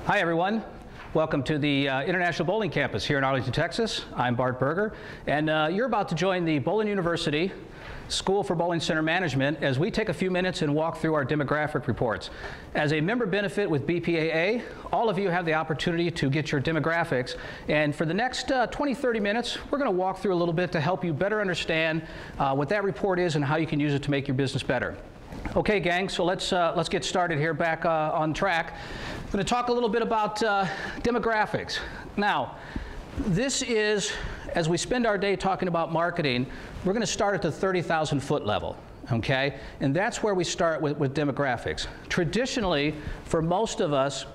Hi everyone. Welcome to the International Bowling Campus here in Arlington, Texas. I'm Bart Berger, and you're about to join the Bowling University School for Bowling Center Management as we take a few minutes and walk through our demographic reports. As a member benefit with BPAA, all of you have the opportunity to get your demographics, and for the next 20-30 minutes, we're going to walk through a little bit to help you better understand what that report is and how you can use it to make your business better. Okay, gang, so let's get started here back on track. I'm going to talk a little bit about demographics. Now, this is, as we spend our day talking about marketing, we're going to start at the 30,000 foot level, okay? And that's where we start with demographics. Traditionally, for most of us,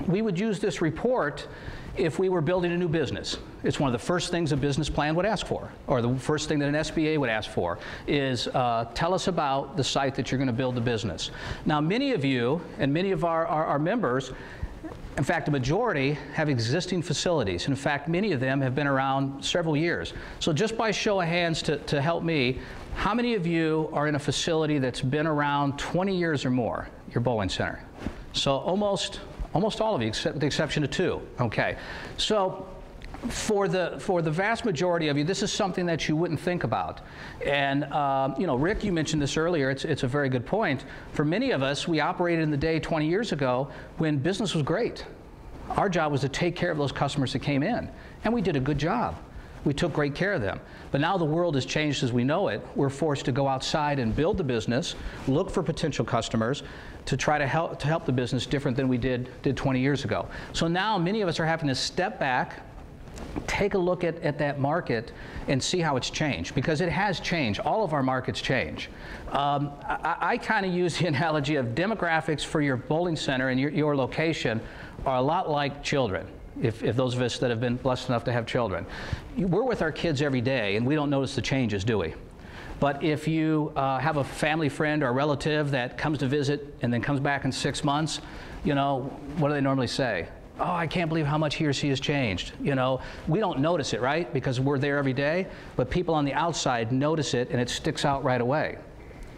we would use this report if we were building a new business. It's one of the first things a business plan would ask for, or the first thing that an SBA would ask for, is tell us about the site that you're going to build the business. Now, many of you, and many of our members, in fact, the majority have existing facilities. In fact, many of them have been around several years. So just by show of hands to help me, how many of you are in a facility that's been around 20 years or more, your bowling center? So almost all of you, except with the exception of 2. Okay. So for the vast majority of you, this is something that you wouldn't think about. And you know, Rick, you mentioned this earlier. It's a very good point. For many of us, we operated in the day 20 years ago when business was great. Our job was to take care of those customers that came in, and we did a good job. We took great care of them. But now the world has changed as we know it. We're forced to go outside and build the business, look for potential customers, to try to help the business different than we did 20 years ago. So now many of us are having to step back, take a look at that market and see how it's changed, because it has changed. All of our markets change. I kind of use the analogy of demographics for your bowling center and your location are a lot like children. If those of us that have been blessed enough to have children. We're with our kids every day and we don't notice the changes, do we? But if you have a family friend or a relative that comes to visit and then comes back in 6 months, you know, what do they normally say? Oh, I can't believe how much he or she has changed. You know, we don't notice it, right? Because we're there every day, but people on the outside notice it and it sticks out right away.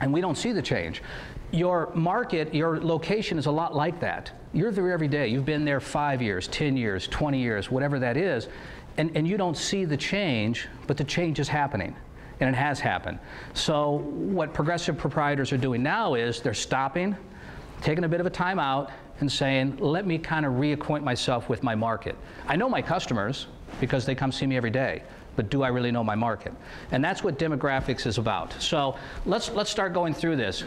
And we don't see the change. Your market, your location is a lot like that. You're there every day. You've been there 5 years, 10 years, 20 years, whatever that is, and you don't see the change, but the change is happening. And it has happened. So what progressive proprietors are doing now is they're stopping, taking a bit of a time out, and saying, let me kind of reacquaint myself with my market. I know my customers because they come see me every day, but do I really know my market? And that's what demographics is about. So let's start going through this.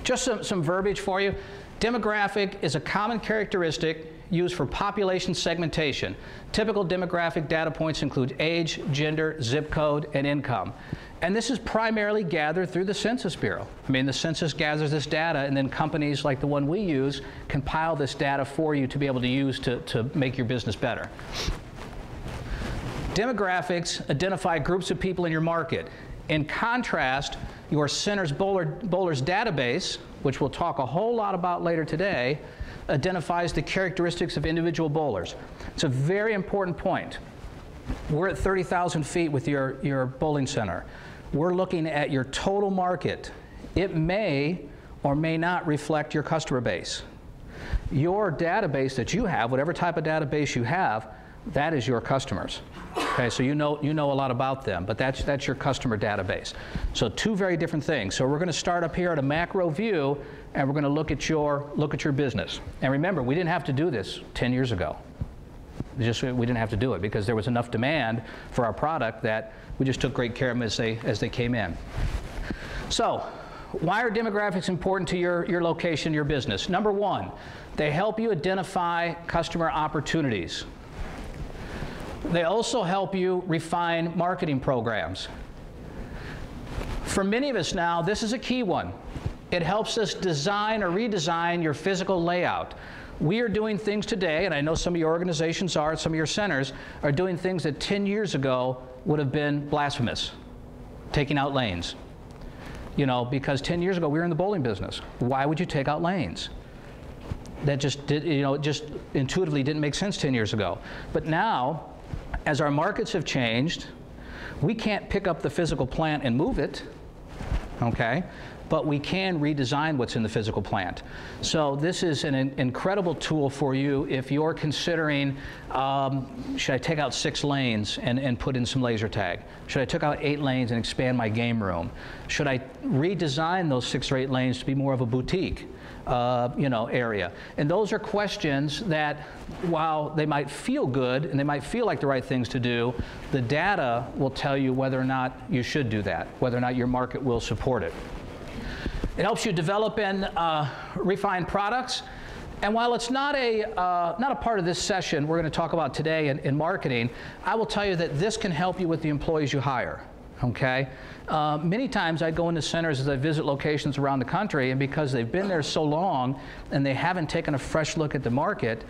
Just some verbiage for you. Demographic is a common characteristic used for population segmentation. Typical demographic data points include age, gender, zip code, and income. And this is primarily gathered through the Census Bureau. I mean, the census gathers this data, and then companies like the one we use compile this data for you to be able to use to make your business better. Demographics identify groups of people in your market. In contrast, your center's bowlers database, which we'll talk a whole lot about later today, identifies the characteristics of individual bowlers. It's a very important point. We're at 30,000 feet with your bowling center. We're looking at your total market. It may or may not reflect your customer base. Your database that you have, whatever type of database you have, that is your customers. Okay, so you know a lot about them, but that's your customer database. So 2 very different things. So we're going to start up here at a macro view, and we're going to look at your business. And remember, we didn't have to do this 10 years ago. We didn't have to do it because there was enough demand for our product that we just took great care of them as they came in. So why are demographics important to your location, your business? Number 1, they help you identify customer opportunities. They also help you refine marketing programs. For many of us now, this is a key one. It helps us design or redesign your physical layout. We are doing things today, and I know some of your organizations are, some of your centers are doing things that 10 years ago would have been blasphemous, taking out lanes. You know, because 10 years ago we were in the bowling business. Why would you take out lanes? That just intuitively didn't make sense 10 years ago. But now, as our markets have changed, we can't pick up the physical plant and move it. okay? But we can redesign what's in the physical plant. So this is an incredible tool for you if you're considering, should I take out 6 lanes and put in some laser tag? Should I take out 8 lanes and expand my game room? Should I redesign those 6 or 8 lanes to be more of a boutique? Area. And those are questions that, while they might feel good and they might feel like the right things to do, the data will tell you whether or not you should do that, whether or not your market will support it. It helps you develop and refine products. And while it's not a part of this session we're going to talk about today in marketing, I will tell you that this can help you with the employees you hire. Okay? Many times I go into centers as I visit locations around the country, and because they've been there so long and they haven't taken a fresh look at the market,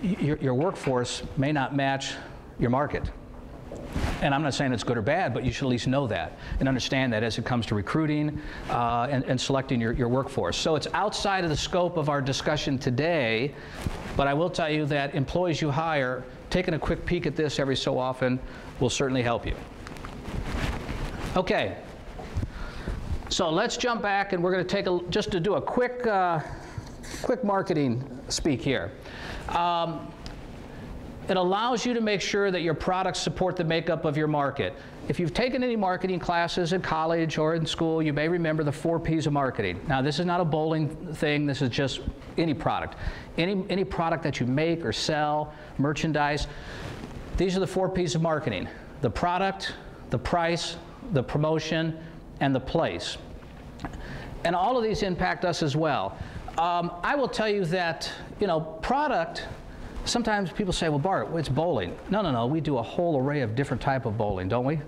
your workforce may not match your market. And I'm not saying it's good or bad, but you should at least know that and understand that as it comes to recruiting and selecting your workforce. So it's outside of the scope of our discussion today, but I will tell you that employees you hire, taking a quick peek at this every so often will certainly help you. Okay, so let's jump back, and we're going to take just to do a quick marketing speak here. It allows you to make sure that your products support the makeup of your market. If you've taken any marketing classes in college or in school, you may remember the 4 P's of marketing. Now, this is not a bowling thing. This is just any product. Any product that you make or sell, merchandise, these are the 4 P's of marketing: the product, the price, the promotion, and the place. And all of these impact us as well. I will tell you that, product, sometimes people say, well, Bart, it's bowling. No, we do a whole array of different type of bowling, don't we?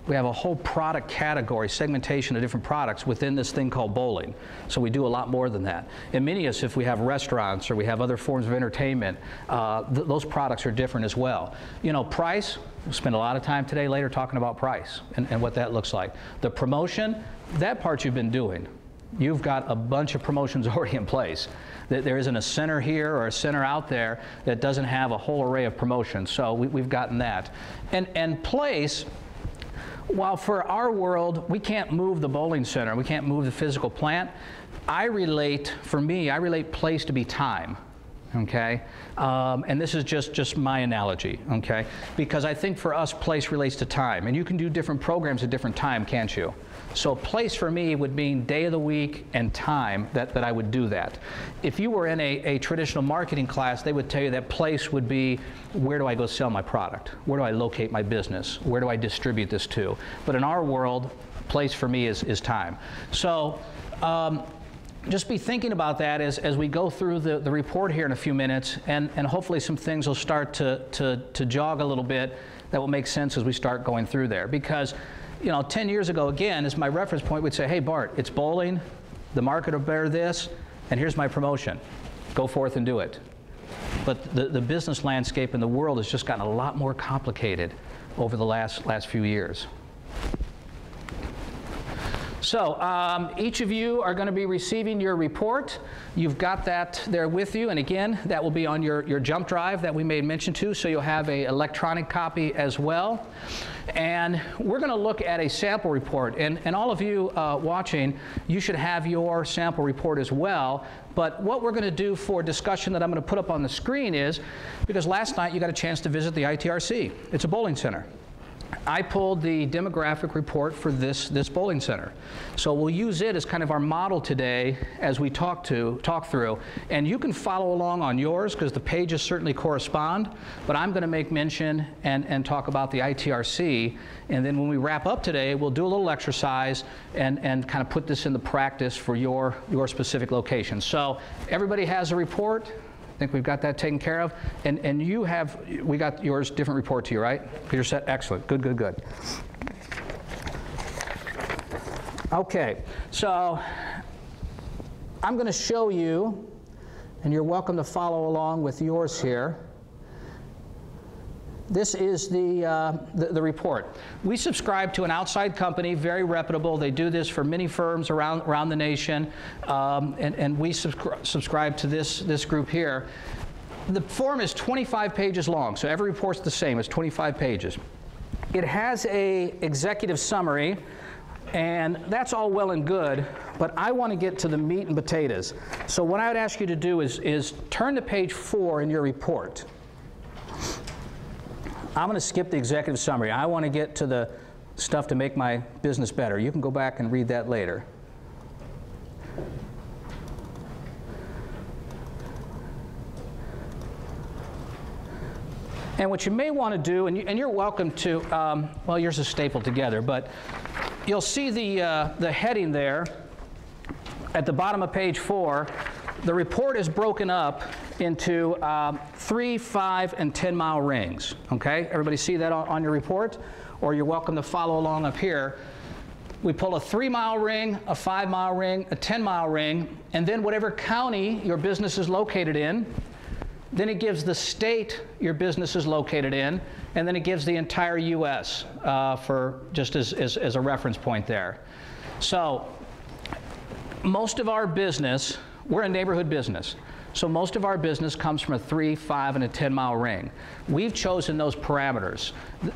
We have a whole product category, segmentation of different products within this thing called bowling. So we do a lot more than that. In many of us, if we have restaurants or we have other forms of entertainment, those products are different as well. Price, we'll spend a lot of time today later talking about price and what that looks like. The promotion, that part you've been doing. You've got a bunch of promotions already in place. There isn't a center here or a center out there that doesn't have a whole array of promotions. So we've gotten that. And place, while for our world, we can't move the bowling center, we can't move the physical plant, I relate place to be time. Okay? And this is just my analogy, okay? Because I think for us, place relates to time. And you can do different programs at different time, can't you? So place for me would mean day of the week and time that I would do that. If you were in a traditional marketing class, they would tell you that place would be, where do I go sell my product? Where do I locate my business? Where do I distribute this to? But in our world, place for me is time. So just be thinking about that as we go through the report here in a few minutes, and hopefully some things will start to jog a little bit that will make sense as we start going through there. Because 10 years ago, again, as my reference point, we'd say, hey, Bart, it's bowling, the market will bear this, and here's my promotion. Go forth and do it. But the business landscape in the world has just gotten a lot more complicated over the last few years. So each of you are going to be receiving your report. You've got that there with you, and again, that will be on your jump drive that we made mention to, so you'll have an electronic copy as well. And we're going to look at a sample report, and all of you watching, you should have your sample report as well. But what we're going to do for discussion that I'm going to put up on the screen is, because last night you got a chance to visit the ITRC. It's a bowling center. I pulled the demographic report for this bowling center. So we'll use it as kind of our model today as we talk through. And you can follow along on yours because the pages certainly correspond. But I'm going to make mention and talk about the ITRC. And then when we wrap up today, we'll do a little exercise and kind of put this into practice for your specific location. So everybody has a report. I think we've got that taken care of. And we got yours, different report to you, right? Peter said, excellent, good. Okay, so I'm going to show you, and you're welcome to follow along with yours here. This is the report. We subscribe to an outside company, very reputable. They do this for many firms around the nation, and we subscribe to this group here. The form is 25 pages long, so every report's the same. It's 25 pages. It has an executive summary, And that's all well and good, but I want to get to the meat and potatoes. So what I would ask you to do is turn to page 4 in your report. I'm going to skip the executive summary. I want to get to the stuff to make my business better. You can go back and read that later. And what you may want to do, and you're welcome to, well, yours is stapled together, but you'll see the heading there at the bottom of page 4. The report is broken up into 3, 5, and 10-mile rings. Okay, everybody see that on your report? Or you're welcome to follow along up here. We pull a 3-mile ring, a 5-mile ring, a 10-mile ring, and then whatever county your business is located in. Then it gives the state your business is located in, and then it gives the entire U.S. For just as a reference point there. So most of our business, we're a neighborhood business. So most of our business comes from a 3, 5, and a 10-mile ring. We've chosen those parameters.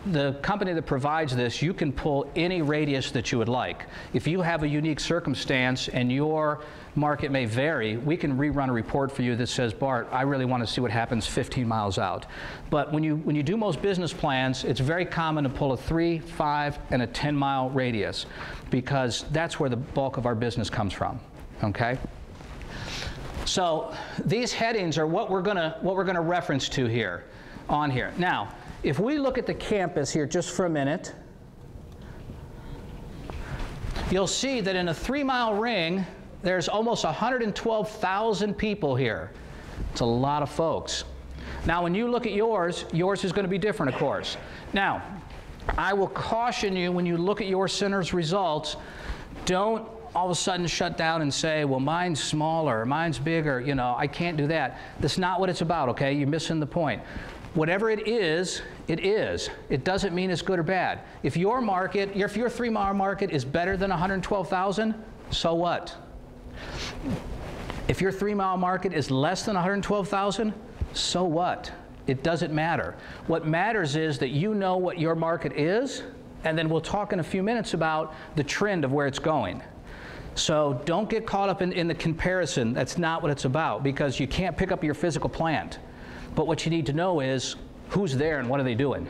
The company that provides this, you can pull any radius that you would like. If you have a unique circumstance and your market may vary, we can rerun a report for you that says, Bart, I really want to see what happens 15 miles out. But when you do most business plans, it's very common to pull a 3, 5, and a 10-mile radius because that's where the bulk of our business comes from. Okay? So these headings are what we're gonna reference to here, on here. Now, if we look at the campus here just for a minute, you'll see that in a 3-mile ring, there's almost 112,000 people here. It's a lot of folks. Now, when you look at yours is going to be different, of course. Now, I will caution you when you look at your center's results, don't all of a sudden shut down and say, well, mine's smaller, mine's bigger, you know, I can't do that. That's not what it's about, okay? You're missing the point. Whatever it is, it is. It doesn't mean it's good or bad. If your market, if your 3-mile market is better than 112,000, so what? If your 3-mile market is less than 112,000, so what? It doesn't matter. What matters is that you know what your market is, and then we'll talk in a few minutes about the trend of where it's going. So don't get caught up in the comparison. That's not what it's about, because you can't pick up your physical plant. But what you need to know is who's there and what are they doing.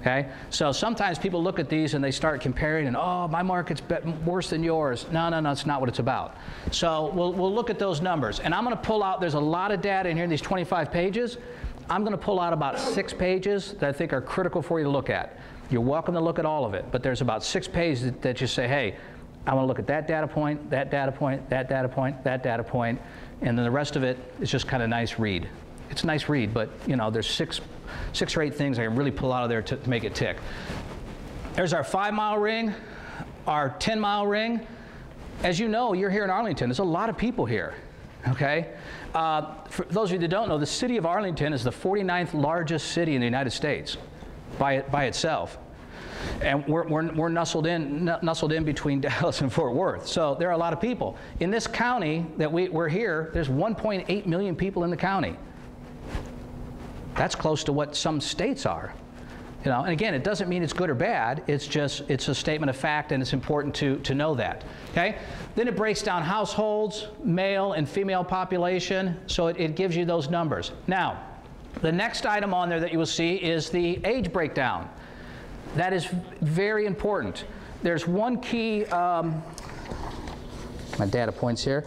Okay? So sometimes people look at these and they start comparing and, oh, my market's worse than yours. No, no, no, it's not what it's about. So we'll look at those numbers. And I'm going to pull out, there's a lot of data in here, these 25 pages. I'm going to pull out about 6 pages that I think are critical for you to look at. You're welcome to look at all of it, but there's about 6 pages that you say, hey, I want to look at that data point, that data point, that data point, that data point, and then the rest of it is just kind of nice read. It's a nice read, but you know, there's six or eight things I can really pull out of there to make it tick. There's our 5-mile ring, our 10-mile ring. As you know, you're here in Arlington. There's a lot of people here, okay? For those of you that don't know, the city of Arlington is the 49th largest city in the United States by itself. And we're nestled in between Dallas and Fort Worth. So there are a lot of people. In this county that we're here, there's 1.8 million people in the county. That's close to what some states are. You know, and again, it doesn't mean it's good or bad. It's just, it's a statement of fact, and it's important to know that. Okay? Then it breaks down households, male and female population, so it gives you those numbers. Now, the next item on there that you will see is the age breakdown. That is very important. There's one key, my data points here.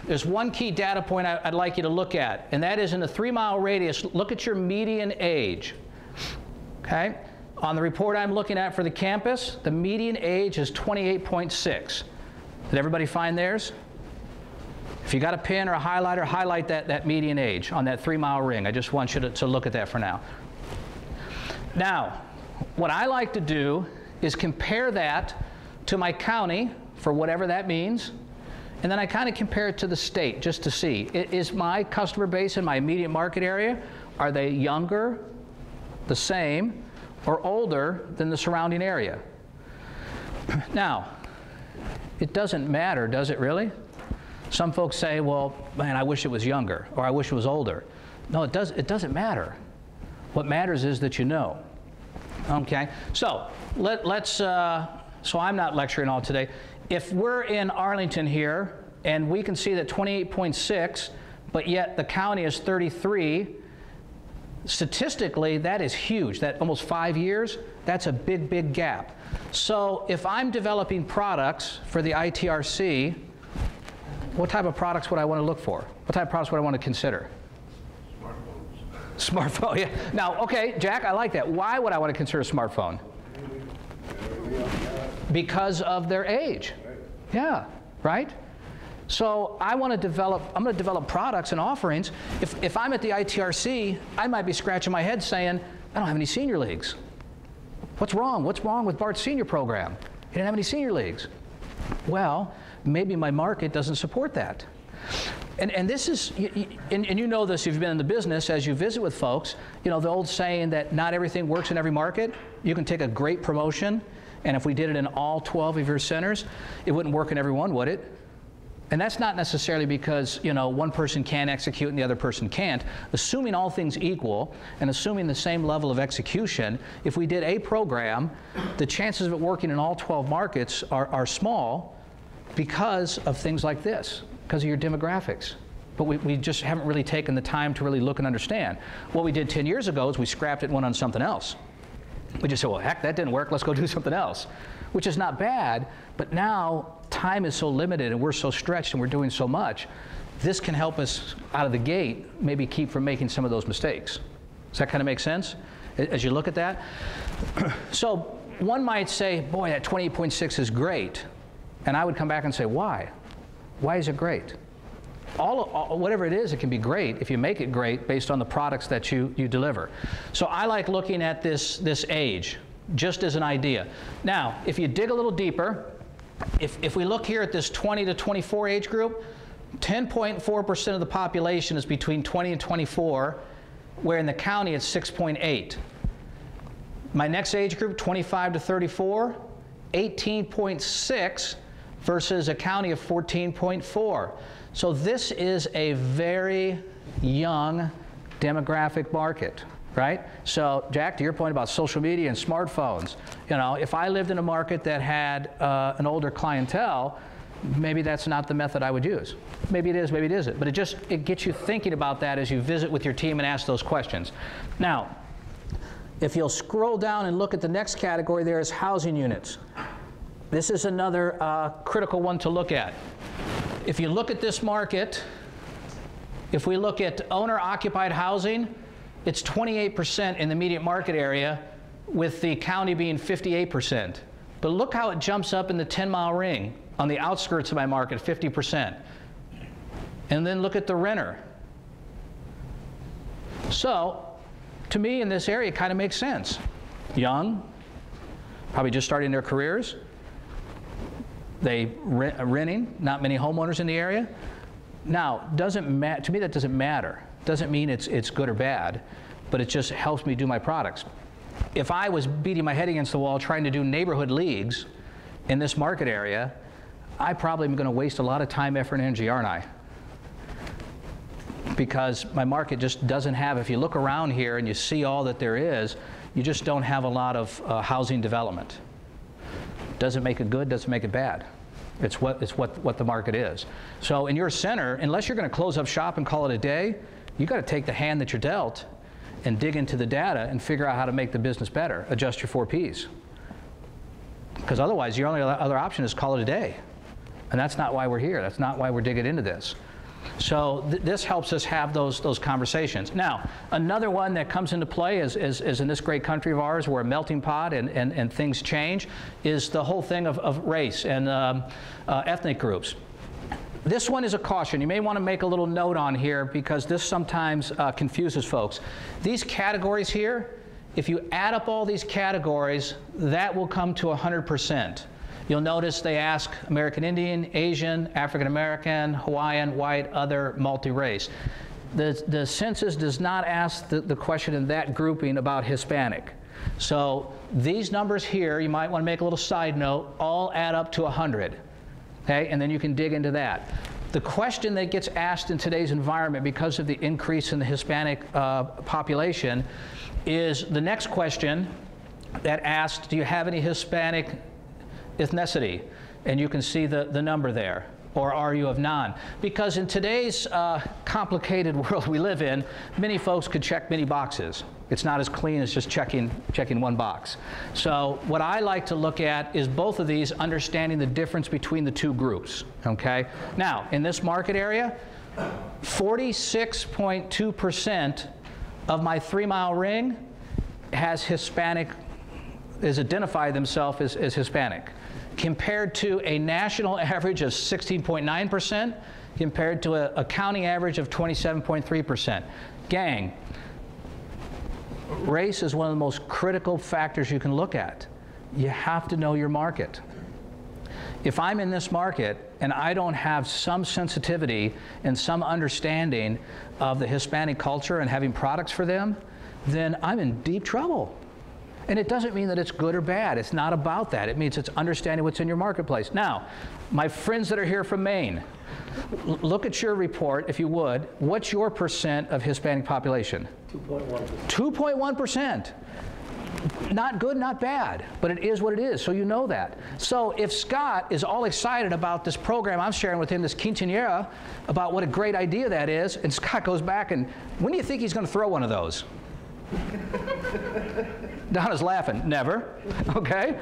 There's one key data point I'd like you to look at, and that is in the 3-mile radius, look at your median age. Okay? On the report I'm looking at for the campus, the median age is 28.6. Did everybody find theirs? If you got a pen or a highlighter, highlight that median age on that 3-mile ring. I just want you to look at that for now. Now, what I like to do is compare that to my county, for whatever that means, and then I kind of compare it to the state just to see, is my customer base in my immediate market area, are they younger, the same, or older than the surrounding area? Now, it doesn't matter, does it really? Some folks say, well, man, I wish it was younger, or I wish it was older. No, it doesn't matter. What matters is that you know. Okay, so let's so I'm not lecturing all today. If we're in Arlington here, and we can see that 28.6, but yet the county is 33, statistically, that is huge. That almost 5 years, that's a big, big gap. So if I'm developing products for the ITRC, what type of products would I want to look for? What type of products would I want to consider? Smartphone, yeah. Now, okay, Jack, I like that. Why would I want to consider a smartphone? Because of their age. Yeah, right? So I'm going to develop products and offerings. If I'm at the ITRC, I might be scratching my head saying, I don't have any senior leagues. What's wrong? What's wrong with Bart's senior program? He didn't have any senior leagues. Well, maybe my market doesn't support that. And this is, and you know this, you've been in the business, as you visit with folks, you know, the old saying that not everything works in every market. You can take a great promotion, and if we did it in all 12 of your centers, it wouldn't work in every one, would it? And that's not necessarily because, you know, one person can execute and the other person can't. Assuming all things equal and assuming the same level of execution, if we did a program, the chances of it working in all 12 markets are small because of things like this, because of your demographics. But we just haven't really taken the time to really look and understand. What we did 10 years ago is we scrapped it and went on something else. We just said, well, heck, that didn't work, let's go do something else, which is not bad, but now time is so limited and we're so stretched and we're doing so much, this can help us out of the gate maybe keep from making some of those mistakes. Does that kind of make sense as you look at that? So one might say, boy, that 28.6 is great. And I would come back and say, why? Why is it great? Whatever it is, it can be great if you make it great based on the products that you deliver. So I like looking at this age, just as an idea. Now, if you dig a little deeper, if we look here at this 20 to 24 age group, 10.4% of the population is between 20 and 24, where in the county it's 6.8. My next age group, 25 to 34, 18.6 versus a county of 14.4. So this is a very young demographic market, right? So Jack, to your point about social media and smartphones, you know, if I lived in a market that had an older clientele, maybe that's not the method I would use. Maybe it is, maybe it isn't. But it gets you thinking about that as you visit with your team and ask those questions. Now, if you'll scroll down and look at the next category, there is housing units. This is another critical one to look at. If you look at this market, if we look at owner-occupied housing, it's 28% in the immediate market area, with the county being 58%. But look how it jumps up in the 10-mile ring on the outskirts of my market, 50%. And then look at the renter. So, to me, in this area, it kind of makes sense. Young, probably just starting their careers. They renting, not many homeowners in the area. Now, to me that doesn't matter. Doesn't mean it's good or bad, but it just helps me do my products. If I was beating my head against the wall trying to do neighborhood leagues in this market area, I probably am going to waste a lot of time, effort, and energy, aren't I? Because my market just doesn't have, if you look around here and you see all that there is, you just don't have a lot of housing development. Doesn't make it good, doesn't make it bad. It's what the market is. So in your center, unless you're going to close up shop and call it a day, you've got to take the hand that you're dealt and dig into the data and figure out how to make the business better. Adjust your 4 Ps. Because otherwise, your only other option is call it a day. And that's not why we're here. That's not why we're digging into this. So this helps us have those conversations. Now, another one that comes into play is in this great country of ours, we're a melting pot and things change, is the whole thing of race and ethnic groups. This one is a caution. You may want to make a little note on here because this sometimes confuses folks. These categories here, if you add up all these categories, that will come to 100%. You'll notice they ask American Indian, Asian, African American, Hawaiian, white, other, multi-race. The census does not ask the question in that grouping about Hispanic. So these numbers here, you might want to make a little side note, all add up to 100. Okay, and then you can dig into that. The question that gets asked in today's environment because of the increase in the Hispanic population is the next question that asks, do you have any Hispanic ethnicity? And you can see the number there. Or are you of non? Because in today's complicated world we live in, many folks could check many boxes. It's not as clean as just checking one box. So what I like to look at is both of these, understanding the difference between the two groups, okay? Now, in this market area, 46.2% of my 3-mile ring has Hispanic, is identified themselves as Hispanic, compared to a national average of 16.9%, compared to a county average of 27.3%. Gang, race is one of the most critical factors you can look at. You have to know your market. If I'm in this market and I don't have some sensitivity and some understanding of the Hispanic culture and having products for them, then I'm in deep trouble. And it doesn't mean that it's good or bad. It's not about that. It means it's understanding what's in your marketplace. Now, my friends that are here from Maine, look at your report, if you would. What's your percent of Hispanic population? 2.1%. 2.1%. Not good, not bad, but it is what it is, so you know that. So if Scott is all excited about this program I'm sharing with him, this quinceañera, about what a great idea that is, and Scott goes back and, when do you think he's going to throw one of those? Donna's laughing. Never. Okay.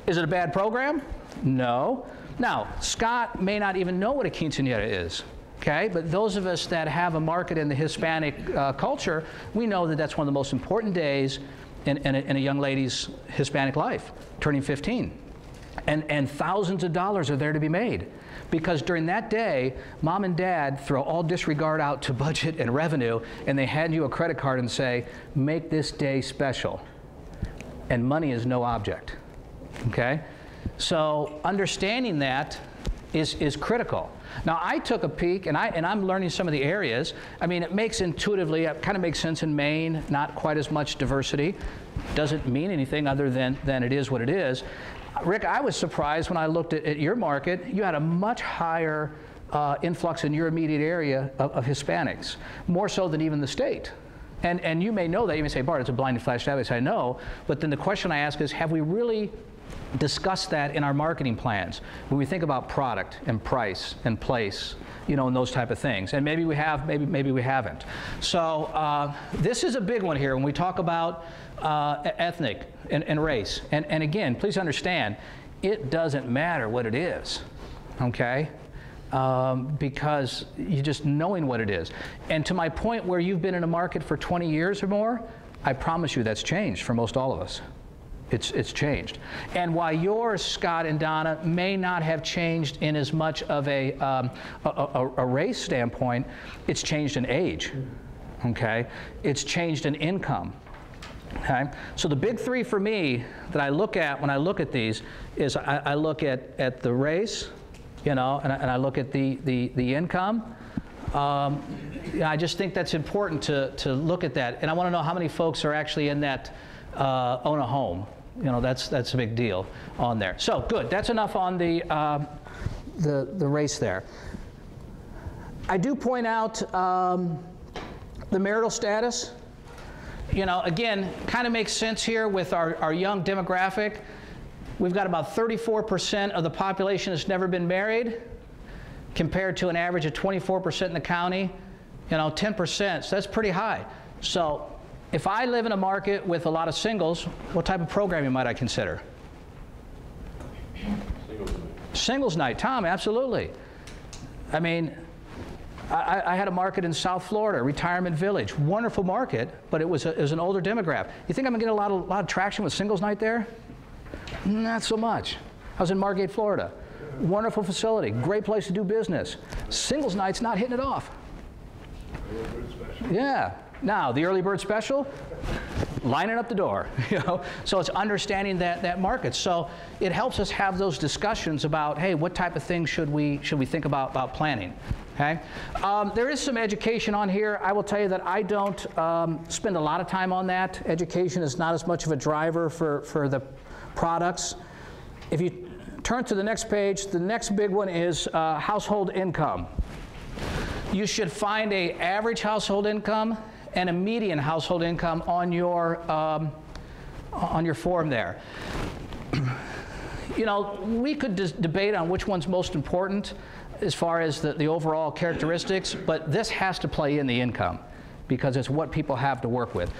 Is it a bad program? No. Now, Scott may not even know what a quinceañera is. Okay. But those of us that have a market in the Hispanic culture, we know that that's one of the most important days in a young lady's Hispanic life, turning 15. And thousands of dollars are there to be made. Because during that day, mom and dad throw all disregard out to budget and revenue, and they hand you a credit card and say, make this day special. And money is no object. Okay? So understanding that is critical. Now, I took a peek, and I'm learning some of the areas. I mean, it makes intuitively, it kind of makes sense in Maine, not quite as much diversity. Doesn't mean anything other than it is what it is. Rick, I was surprised when I looked at your market. You had a much higher influx in your immediate area of Hispanics, more so than even the state. And you may know that. You may say, Bart, it's a blinding flash database. I know. But then the question I ask is, have we really discussed that in our marketing plans when we think about product and price and place, you know, and those type of things? And maybe we have, maybe we haven't. So this is a big one here when we talk about ethnic and race. And again, please understand, it doesn't matter what it is, okay? Because you're just knowing what it is. And to my point where you've been in a market for 20 years or more, I promise you that's changed for most all of us. It's changed. And while yours, Scott and Donna, may not have changed in as much of a race standpoint, it's changed in age, okay? It's changed in income. Okay? So the big three for me that I look at when I look at these is I look at the race, you know, and I look at the income. I just think that's important to look at that. And I want to know how many folks are actually in that own a home. You know, that's a big deal on there. So good. That's enough on the race there. I do point out the marital status. You know, again, kind of makes sense here with our young demographic. We've got about 34% of the population that's never been married, compared to an average of 24% in the county. You know, 10%, so that's pretty high. So if I live in a market with a lot of singles, what type of programming might I consider? Singles night. Singles night, Tom, absolutely. I mean, I had a market in South Florida, Retirement Village, wonderful market, but it was an older demographic. You think I'm gonna get a lot of traction with singles night there? Not so much. I was in Margate, Florida. Wonderful facility, great place to do business. Singles night's not hitting it off. Early bird special. Yeah. Now, the early bird special, lining up the door, you know. So it's understanding that market. So it helps us have those discussions about, hey, what type of things should we think about planning? Okay. There is some education on here. I will tell you that I don't spend a lot of time on that. Education is not as much of a driver for the products. If you turn to the next page, the next big one is household income. You should find an average household income and a median household income on your form there. You know, we could debate on which one's most important as far as the overall characteristics, but this has to play in the income because it's what people have to work with.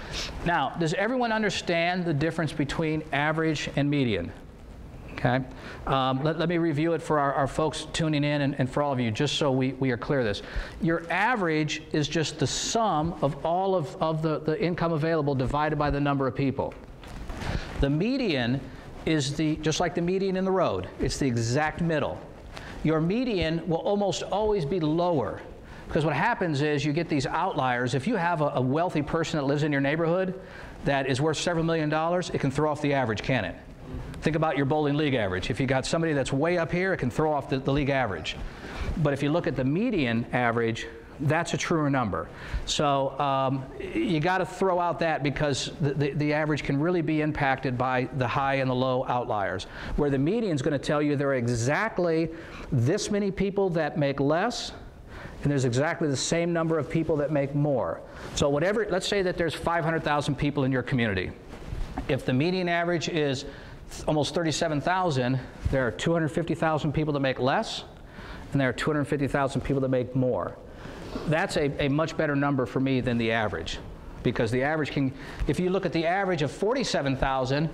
Now, does everyone understand the difference between average and median? Okay. Let me review it for our folks tuning in and for all of you, just so we are clear of this. Your average is just the sum of all of the income available divided by the number of people. The median is just like the median in the road. It's the exact middle. Your median will almost always be lower because what happens is you get these outliers. If you have a wealthy person that lives in your neighborhood that is worth several $1 million, it can throw off the average, can it? Think about your bowling league average. If you got somebody that's way up here, it can throw off the league average. But if you look at the median average, that's a truer number. So you got to throw out that because the average can really be impacted by the high and the low outliers. Where the median is going to tell you there are exactly this many people that make less, and there's exactly the same number of people that make more. So whatever, let's say that there's 500,000 people in your community. If the median average is almost 37,000, there are 250,000 people that make less, and there are 250,000 people that make more. That's a much better number for me than the average, because the average can, if you look at the average of 47,000,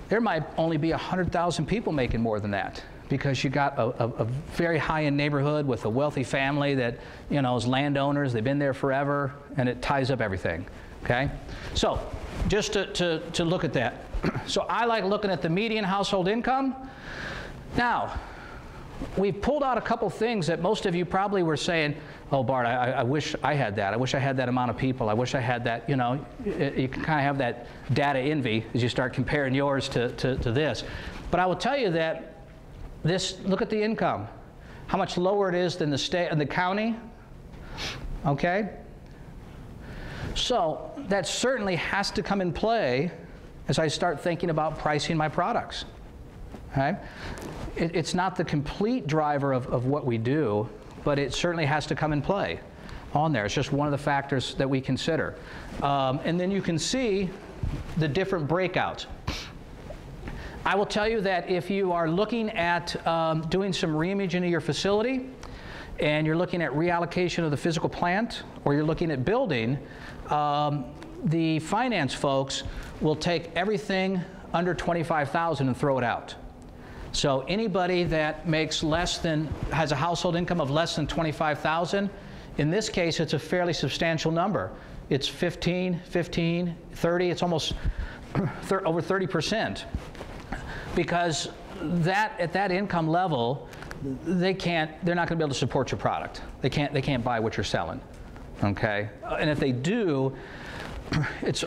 there might only be 100,000 people making more than that, because you got a very high-end neighborhood with a wealthy family that, you know, is landowners, they've been there forever, and it ties up everything, okay? So, just to look at that. So I like looking at the median household income. Now, we've pulled out a couple things that most of you probably were saying, oh, Bart, I wish I had that. I wish I had that amount of people. I wish I had that, you know. You can kind of have that data envy as you start comparing yours to this. But I will tell you that this, look at the income. How much lower it is than the state and the county, okay? So that certainly has to come in play as I start thinking about pricing my products. Okay? It's not the complete driver of what we do, but it certainly has to come in play on there. It's just one of the factors that we consider. And then you can see the different breakouts. I will tell you that if you are looking at doing some reimaging of your facility, and you're looking at reallocation of the physical plant, or you're looking at building, the finance folks will take everything under $25,000 and throw it out. So anybody that makes less than, has a household income of less than $25,000, in this case it's a fairly substantial number. It's 15, 30, it's almost over 30%. Because at that income level, they're not going to be able to support your product. They can't buy what you're selling, okay? And if they do, it's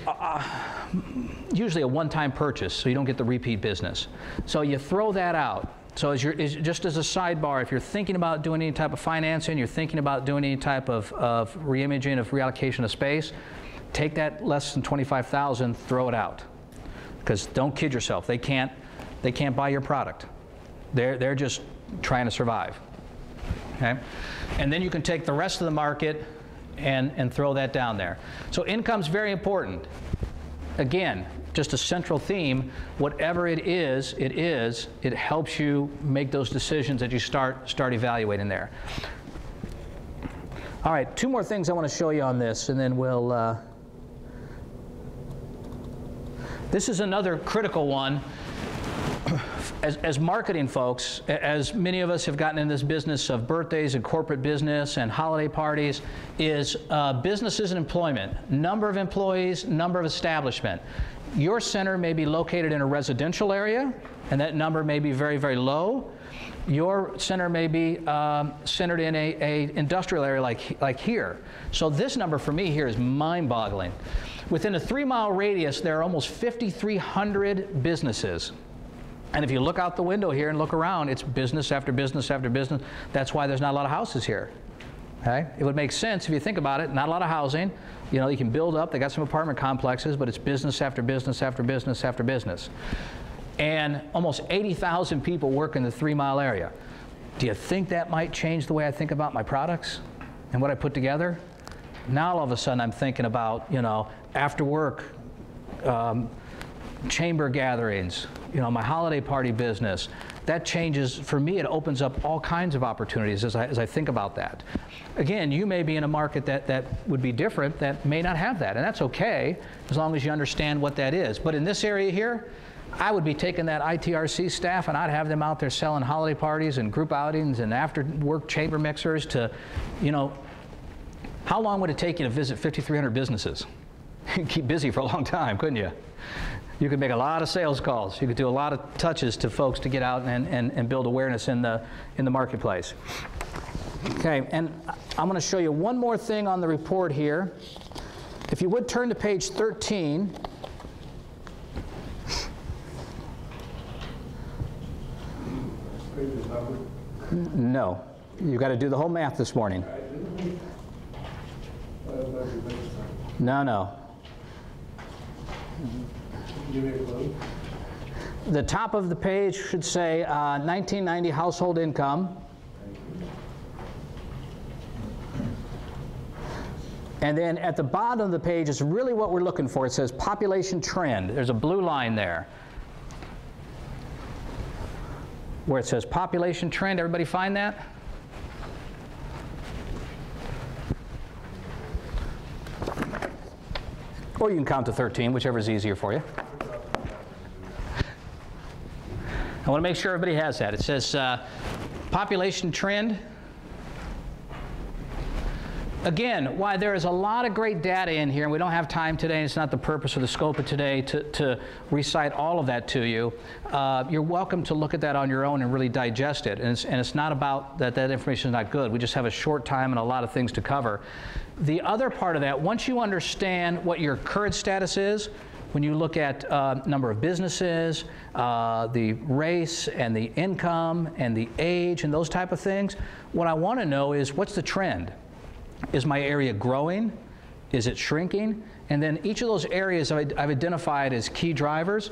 usually a one-time purchase, so you don't get the repeat business. So you throw that out. So just as a sidebar, if you're thinking about doing any type of financing, you're thinking about doing any type of reimaging, of reallocation of space, take that less than $25,000, throw it out. Because don't kid yourself, they can't buy your product. They're just trying to survive. Okay? And then you can take the rest of the market and throw that down there. So income's very important. Again, just a central theme. Whatever it is, it helps you make those decisions that you start evaluating there. All right, two more things I want to show you on this, and then we'll. This is another critical one. As marketing folks, as many of us have gotten in this business of birthdays and corporate business and holiday parties, is businesses and employment. Number of employees, number of establishment. Your center may be located in a residential area, and that number may be very, very low. Your center may be centered in a industrial area like here. So this number for me here is mind-boggling. Within a 3-mile radius, there are almost 5,300 businesses. And if you look out the window here and look around, it's business after business after business. That's why there's not a lot of houses here. Okay? It would make sense if you think about it, not a lot of housing. You know, you can build up, they got some apartment complexes, but it's business after business after business after business. And almost 80,000 people work in the 3-mile area. Do you think that might change the way I think about my products and what I put together? Now all of a sudden I'm thinking about, you know, after work, chamber gatherings, my holiday party business. That changes, for me, it opens up all kinds of opportunities as I think about that. Again, you may be in a market that would be different, that may not have that, and that's okay, as long as you understand what that is. But in this area here, I would be taking that ITRC staff and I'd have them out there selling holiday parties and group outings and after-work chamber mixers to, how long would it take you to visit 5,300 businesses? You'd keep busy for a long time, couldn't you? You could make a lot of sales calls. You could do a lot of touches to folks to get out and build awareness in the marketplace. Okay, and I'm going to show you one more thing on the report here. If you would turn to page 13. No, you've got to do the whole math this morning. No. Give me a clue. The top of the page should say 1990 household income. And then at the bottom of the page is really what we're looking for. It says population trend. There's a blue line there where it says population trend. Everybody find that? Or you can count to 13, whichever is easier for you. I want to make sure everybody has that. It says population trend. Again, why there is a lot of great data in here, and we don't have time today, and it's not the purpose or the scope of today to recite all of that to you. You're welcome to look at that on your own and really digest it. And it's not about that information is not good. We just have a short time and a lot of things to cover. The other part of that, once you understand what your current status is, when you look at number of businesses, the race and the income and the age and those type of things, what I want to know is what's the trend? Is my area growing? Is it shrinking? And then each of those areas I've identified as key drivers,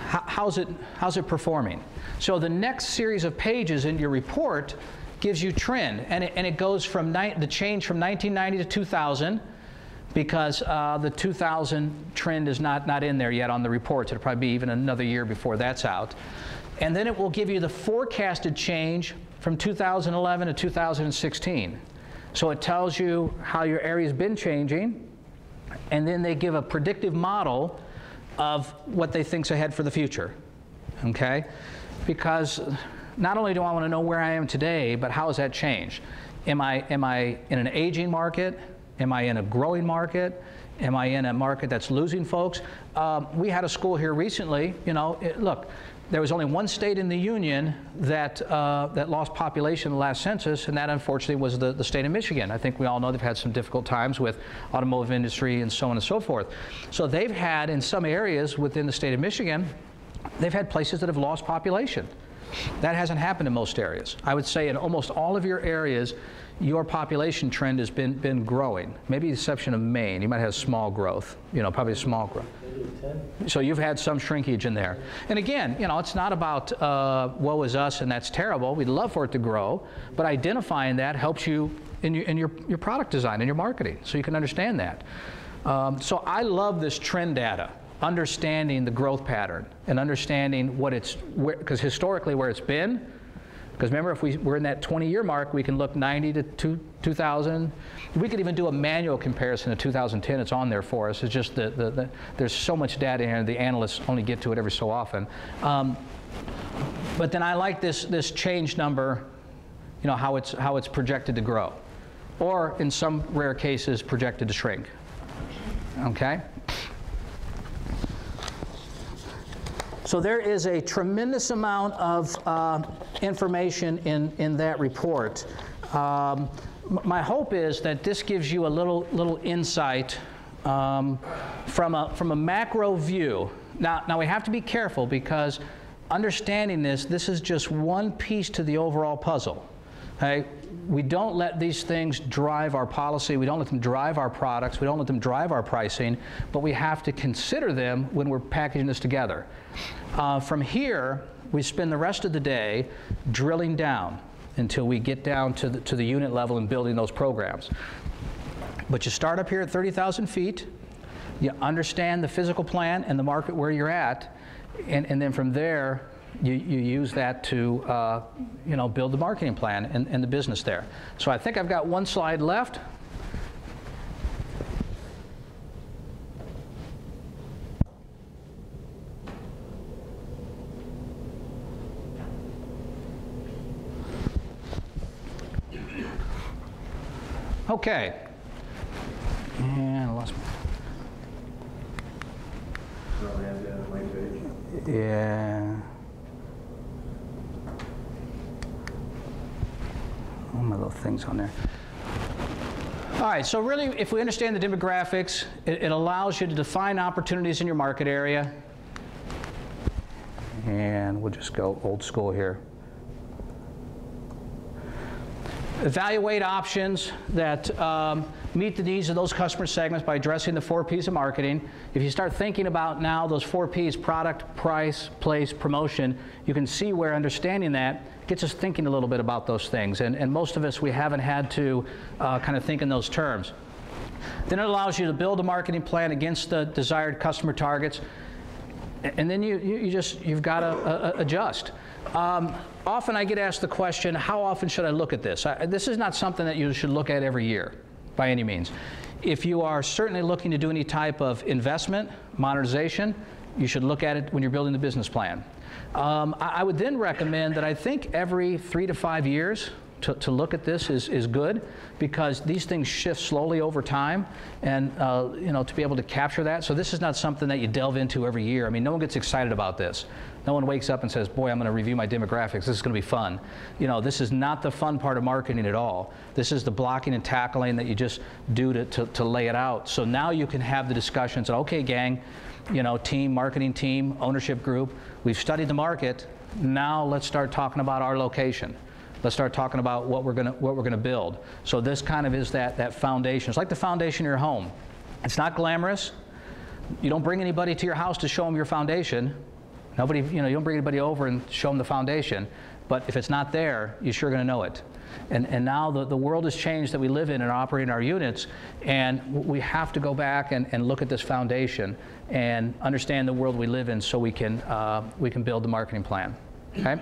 how's it performing? So the next series of pages in your report gives you trend, and it goes from the change from 1990 to 2000, because the 2000 trend is not in there yet on the reports. It'll probably be even another year before that's out. And then it will give you the forecasted change from 2011 to 2016. So it tells you how your area's been changing, and then they give a predictive model of what they think's ahead for the future, okay? Because not only do I want to know where I am today, but how has that changed? Am I in an aging market? Am I in a growing market? Am I in a market that's losing folks? We had a school here recently, look, there was only one state in the union that lost population in the last census, and that unfortunately was the state of Michigan. I think we all know they've had some difficult times with automotive industry and so on and so forth. So they've had, in some areas within the state of Michigan, they've had places that have lost population. That hasn't happened in most areas. I would say in almost all of your areas, your population trend has been growing. Maybe the exception of Maine. You might have small growth, probably a small growth. So you've had some shrinkage in there. And again, it's not about woe is us and that's terrible. We'd love for it to grow, but identifying that helps you in your product design and your marketing, so you can understand that. So I love this trend data, understanding the growth pattern and understanding because historically where it's been. Because remember, if we're in that 20-year mark, we can look 90 to 2000. We could even do a manual comparison to 2010. It's on there for us. It's just there's so much data in here. The analysts only get to it every so often. But then I like this change number, how it's projected to grow, or in some rare cases projected to shrink. Okay. So there is a tremendous amount of information in that report. My hope is that this gives you a little insight from a macro view. Now we have to be careful, because understanding this is just one piece to the overall puzzle. Okay? We don't let these things drive our policy. We don't let them drive our products. We don't let them drive our pricing, but we have to consider them when we're packaging this together. From here, we spend the rest of the day drilling down until we get down to the unit level and building those programs. But you start up here at 30,000 feet. You understand the physical plan and the market where you're at, and then from there, you use that to build the marketing plan and the business there. So I think I've got one slide left. Okay. And I lost my... Yeah. All my little things on there. All right, so really, if we understand the demographics, it allows you to define opportunities in your market area. And we'll just go old school here. Evaluate options that meet the needs of those customer segments by addressing the 4 Ps of marketing. If you start thinking about now those 4 Ps, product, price, place, promotion, you can see where understanding that gets us thinking a little bit about those things. And most of us, we haven't had to kind of think in those terms. Then it allows you to build a marketing plan against the desired customer targets. And then you've got to adjust. Often I get asked the question, how often should I look at this? This is not something that you should look at every year, by any means. If you are certainly looking to do any type of investment, monetization, you should look at it when you're building the business plan. I would then recommend that I think every 3 to 5 years to look at this is good, because these things shift slowly over time, and to be able to capture that. So this is not something that you delve into every year. I mean, no one gets excited about this. No one wakes up and says, boy, I'm going to review my demographics. This is going to be fun. This is not the fun part of marketing at all. This is the blocking and tackling that you just do to lay it out. So now you can have the discussions. Okay, gang, team, marketing team, ownership group, we've studied the market. Now let's start talking about our location. Let's start talking about what we're gonna build. So this kind of is that foundation. It's like the foundation of your home. It's not glamorous. You don't bring anybody to your house to show them your foundation. Nobody, you don't bring anybody over and show them the foundation. But if it's not there, you're sure gonna know it. And now the world has changed that we live in and operate in our units, and we have to go back and look at this foundation and understand the world we live in, so we can build the marketing plan. Okay,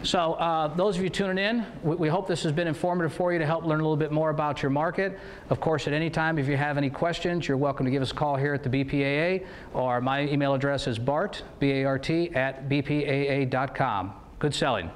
so those of you tuning in, we hope this has been informative for you to help learn a little bit more about your market. Of course, at any time, if you have any questions, you're welcome to give us a call here at the BPAA, or my email address is bart, B-A-R-T, @bpaa.com. Good selling.